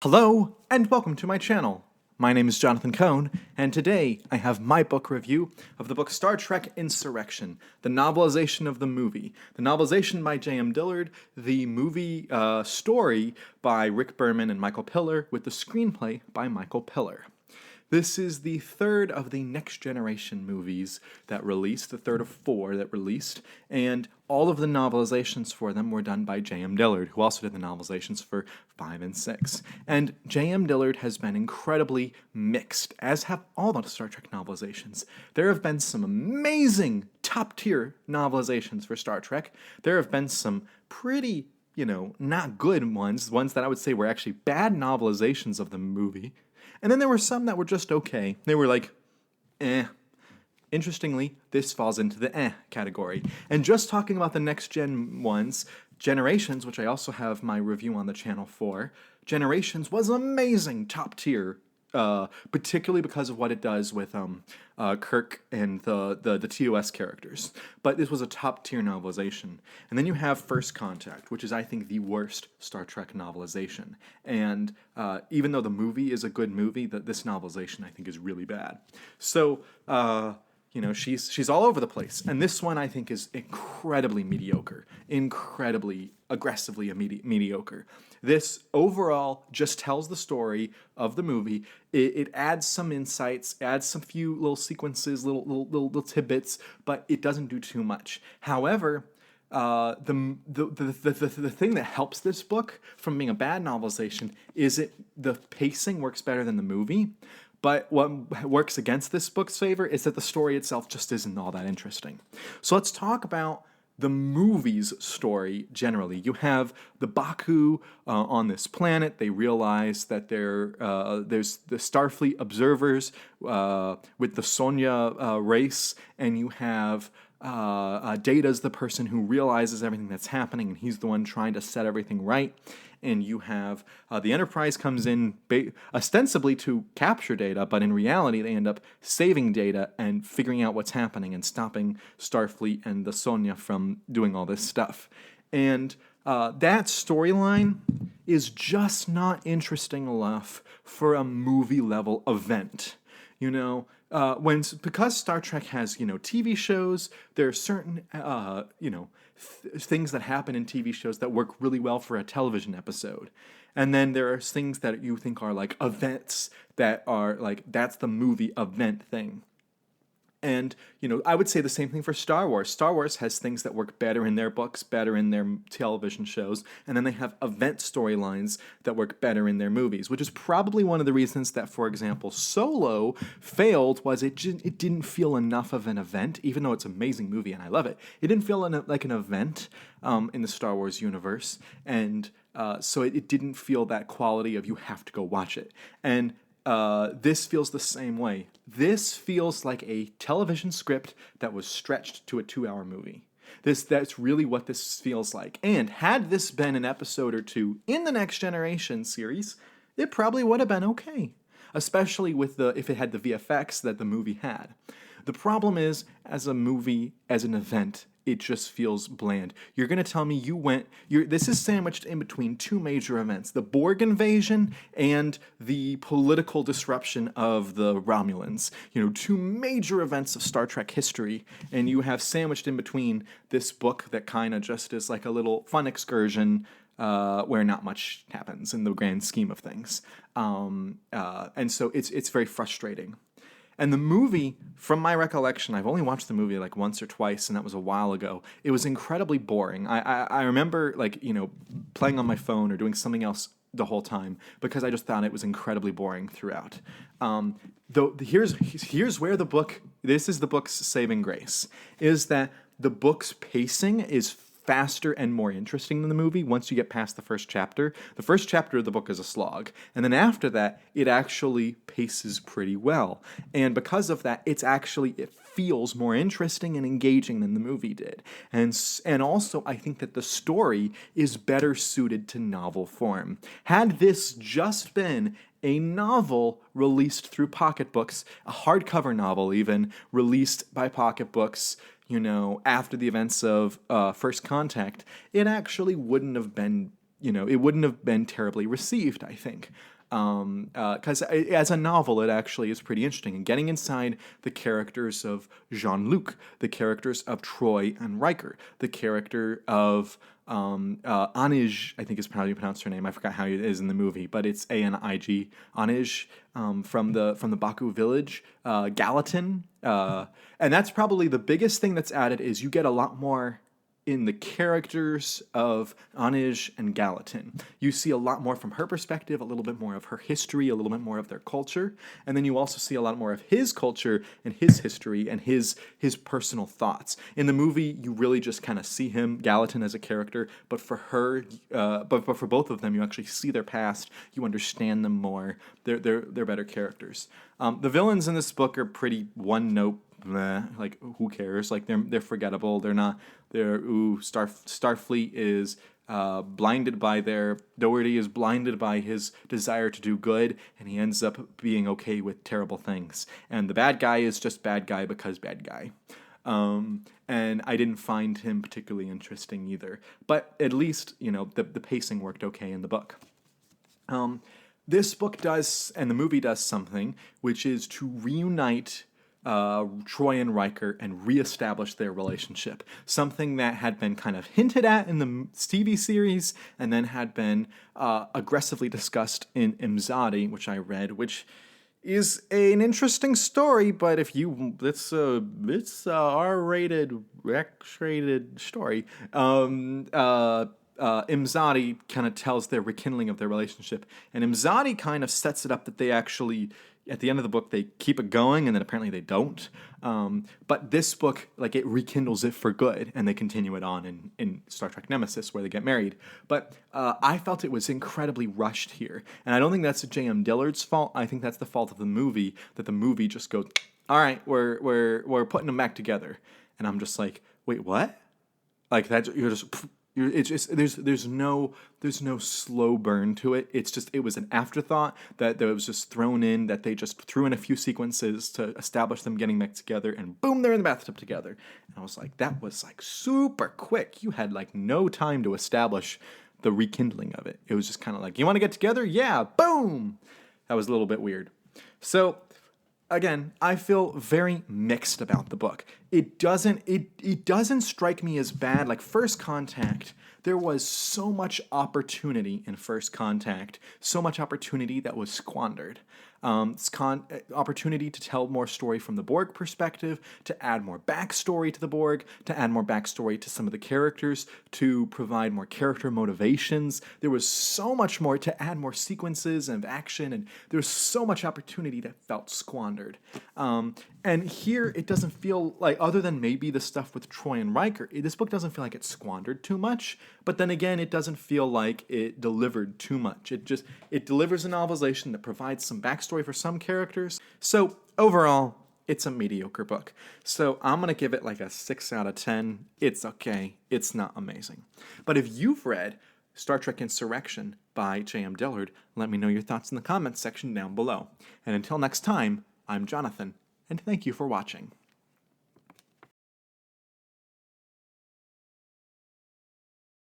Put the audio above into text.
Hello, and welcome to my channel. My name is Jonathan Cohn, and today I have my book review of the book Star Trek Insurrection, the novelization of the movie. The novelization by J.M. Dillard, the movie story by Rick Berman and Michael Piller, with the screenplay by Michael Piller. This is the third of the Next Generation movies that released, the third of four that released, and all of the novelizations for them were done by J.M. Dillard, who also did the novelizations for 5 and 6. And J.M. Dillard has been incredibly mixed, as have all the Star Trek novelizations. There have been some amazing top-tier novelizations for Star Trek. There have been some pretty, not good ones that I would say were actually bad novelizations of the movie. And then there were some that were just okay. They were like, eh. Interestingly, this falls into the category. And just talking about the next gen ones, Generations, which I also have my review on the channel for, Generations was amazing, top tier, particularly because of what it does with Kirk and the TOS characters. But this was a top tier novelization. And then you have First Contact, which is, I think, the worst Star Trek novelization. And even though the movie is a good movie, this novelization, I think, is really bad. So, she's all over the place. And this one, I think, is incredibly mediocre, incredibly aggressively mediocre. This overall just tells the story of the movie. It adds some insights, adds some few little sequences, little tidbits, but it doesn't do too much. However, the thing that helps this book from being a bad novelization is the pacing works better than the movie. But what works against this book's favor is that the story itself just isn't all that interesting. So let's talk about the movie's story generally. You have the Baku on this planet. They realize that there's the Starfleet observers with the Sonya race, and you have Data's the person who realizes everything that's happening, and he's the one trying to set everything right. And you have the Enterprise comes in ostensibly to capture Data, but in reality they end up saving Data and figuring out what's happening and stopping Starfleet and the Sonya from doing all this stuff. And that storyline is just not interesting enough for a movie-level event. Because Star Trek has, TV shows, there are certain, things that happen in TV shows that work really well for a television episode. And then there are things that you think are like events that are like, that's the movie event thing. And, I would say the same thing for Star Wars. Star Wars has things that work better in their books, better in their television shows, and then they have event storylines that work better in their movies, which is probably one of the reasons that, for example, Solo failed was it didn't feel enough of an event, even though it's an amazing movie and I love it. It didn't feel like an event in the Star Wars universe, and so it didn't feel that quality of you have to go watch it. And this feels the same way. This feels like a television script that was stretched to a 2-hour movie. That's really what this feels like. And had this been an episode or two in the Next Generation series, it probably would have been okay. Especially if it had the VFX that the movie had. The problem is, as a movie, as an event, it just feels bland. You're going to tell me this is sandwiched in between two major events, the Borg invasion and the political disruption of the Romulans. Two major events of Star Trek history, and you have sandwiched in between this book that kind of just is like a little fun excursion where not much happens in the grand scheme of things. And so it's very frustrating. And the movie, from my recollection, I've only watched the movie like once or twice, and that was a while ago. It was incredibly boring. I remember playing on my phone or doing something else the whole time because I just thought it was incredibly boring throughout. Here's where this is the book's saving grace, is that the book's pacing is faster and more interesting than the movie once you get past the first chapter. The first chapter of the book is a slog. And then after that, it actually paces pretty well. And because of that, it feels more interesting and engaging than the movie did. And also, I think that the story is better suited to novel form. Had this just been a novel released through pocketbooks, a hardcover novel even, released by pocketbooks, after the events of First Contact, it actually wouldn't have been it wouldn't have been terribly received, I think. Because as a novel, it actually is pretty interesting. And getting inside the characters of Jean-Luc, the characters of Troi and Riker, the character of Anij, I think is how you pronounce her name. I forgot how it is in the movie, but it's Anig, Anij, from the Baku village, Gallatin. And that's probably the biggest thing that's added is you get a lot more in the characters of Anij and Gallatin. You see a lot more from her perspective, a little bit more of her history, a little bit more of their culture, and then you also see a lot more of his culture and his history and his personal thoughts. In the movie, you really just kind of see him, Gallatin, as a character, but for her, but for both of them, you actually see their past, you understand them more. They're better characters. The villains in this book are pretty one-note. Meh, like who cares? Like they're forgettable. Starfleet is blinded by Doherty is blinded by his desire to do good, and he ends up being okay with terrible things. And the bad guy is just bad guy because bad guy. And I didn't find him particularly interesting either. But at least the pacing worked okay in the book. This book does, and the movie does something, which is to reunite Troi and Riker and reestablish their relationship. Something that had been kind of hinted at in the TV series and then had been aggressively discussed in Imzadi, which I read, which is an interesting story, but it's a R-rated, X-rated story. Imzadi kind of tells their rekindling of their relationship, and Imzadi kind of sets it up that they actually, at the end of the book, they keep it going, and then apparently they don't. But this book, it rekindles it for good, and they continue it on in Star Trek Nemesis, where they get married. But I felt it was incredibly rushed here, and I don't think that's J.M. Dillard's fault. I think that's the fault of the movie, that the movie just goes, all right, we're putting them back together, and I'm just like, wait, what? Like that, you're just. It's just there's no slow burn to it. It was an afterthought that was just thrown in, that they just threw in a few sequences to establish them getting back together, and boom, they're in the bathtub together. And I was like, that was super quick. You had no time to establish the rekindling of it. It was just kind of like, you want to get together? Yeah, boom. That was a little bit weird. So again, I feel very mixed about the book. It doesn't strike me as bad. Like First Contact, there was so much opportunity in First Contact, so much opportunity that was squandered. Opportunity to tell more story from the Borg perspective, to add more backstory to the Borg, to add more backstory to some of the characters, to provide more character motivations. There was so much more, to add more sequences and action, and there was so much opportunity that felt squandered. And here it doesn't feel like, other than maybe the stuff with Troi and Riker, this book doesn't feel like it squandered too much, but then again, it doesn't feel like it delivered too much. It delivers a novelization that provides some backstory for some characters. So overall, it's a mediocre book. So I'm going to give it a 6 out of 10. It's okay. It's not amazing. But if you've read Star Trek Insurrection by J.M. Dillard, let me know your thoughts in the comments section down below. And until next time, I'm Jonathan, and thank you for watching.